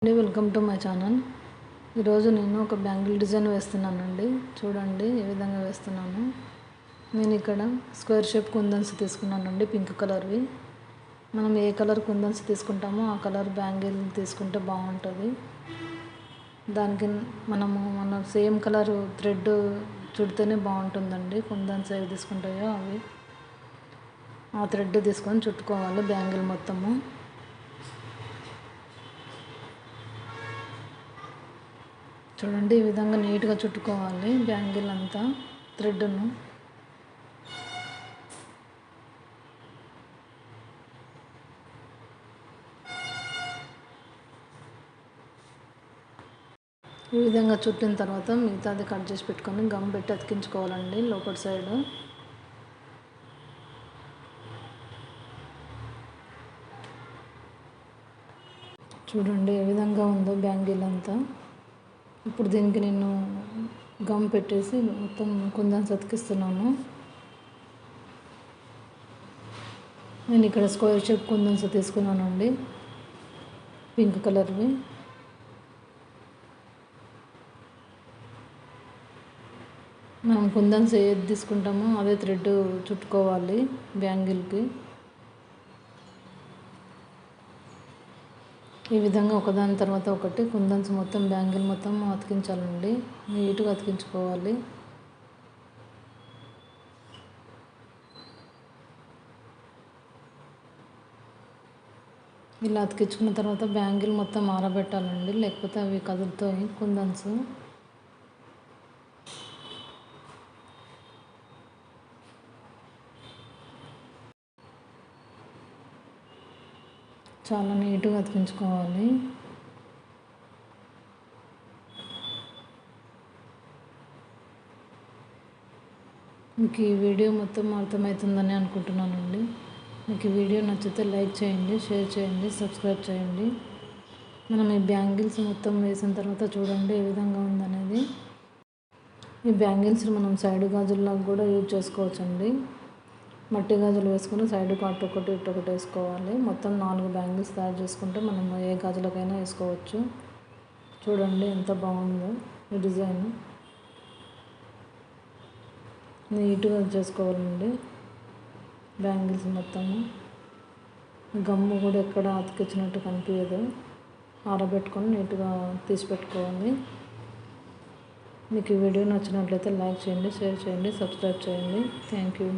Welcome to my channel. ఈరోజు నేను ఒక బ్యాంగిల్ డిజైన్ వేస్తున్నానండి. చూడండి ఏ విధంగా వేస్తున్నాను. నేను ఇక్కడ స్క్వేర్ షేప్ కుందన్స్ తీసుకున్నానండి, పింక్ కలర్వి. మనం ఏ కలర్ కుందన్స్ తీసుకుంటామో ఆ కలర్ బ్యాంగిల్ తీసుకుంటే బాగుంటుంది. దానికి మన సేమ్ కలర్ థ్రెడ్ చుడితేనే బాగుంటుందండి. కుందన్స్ ఏవి తీసుకుంటాయో అవి ఆ థ్రెడ్ తీసుకొని చుట్టుకోవాలి బ్యాంగిల్ మొత్తము. చూడండి ఈ విధంగా నీట్గా చుట్టుకోవాలి బ్యాంగిల్ అంతా థ్రెడ్ను. ఈ విధంగా చుట్టిన తర్వాత మిగతాది కట్ చేసి పెట్టుకొని గమ్ పెట్టి అతికించుకోవాలండి లోపల సైడ్. చూడండి ఏ విధంగా ఉందో బ్యాంగిల్ అంతా. ఇప్పుడు దీనికి నేను గమ్ పెట్టేసి మొత్తం కుందన్స్ అతికిస్తున్నాను. నేను ఇక్కడ స్క్వేర్ షేప్ కుందన్స్ తీసుకున్నానండి, పింక్ కలర్వి. మనం కుందన్స్ ఏది తీసుకుంటామో అదే థ్రెడ్ చుట్టుకోవాలి బ్యాంగిల్కి. ఈ విధంగా ఒకదాని తర్వాత ఒకటి కుందన్స్ మొత్తం బ్యాంగిల్ మొత్తం అతికించాలండి, నీట్గా అతికించుకోవాలి. ఇలా అతికించుకున్న తర్వాత బ్యాంగిల్ మొత్తం ఆరబెట్టాలండి, లేకపోతే అవి కదులుతాయి కుందన్స్. చాలా నీట్గా అతికించుకోవాలి. మీకు ఈ వీడియో మొత్తం అర్థమవుతుందని అనుకుంటున్నానండి. మీకు ఈ వీడియో నచ్చితే లైక్ చేయండి, షేర్ చేయండి, సబ్స్క్రైబ్ చేయండి. మనం ఈ బ్యాంగిల్స్ మొత్తం వేసిన తర్వాత చూడండి ఏ విధంగా ఉందనేది. ఈ బ్యాంగిల్స్ మనం సైడ్ గాజుల్లాగా కూడా యూజ్ చేసుకోవచ్చండి. మట్టి గాజులు వేసుకొని సైడ్కి అటొకటి ఇటొకటి వేసుకోవాలి. మొత్తం 4 బ్యాంగిల్స్ తయారు చేసుకుంటే మనం ఏ గాజులకైనా వేసుకోవచ్చు. చూడండి ఎంత బాగుందో ఈ డిజైన్. నీట్గా చేసుకోవాలండి బ్యాంగిల్స్ మొత్తము. గమ్ము కూడా ఎక్కడ అతికించినట్టు కనిపించదు. ఆరబెట్టుకొని నీట్గా తీసి పెట్టుకోవాలి. మీకు ఈ వీడియో నచ్చినట్లయితే లైక్ చేయండి, షేర్ చేయండి, సబ్స్క్రైబ్ చేయండి. Thank you.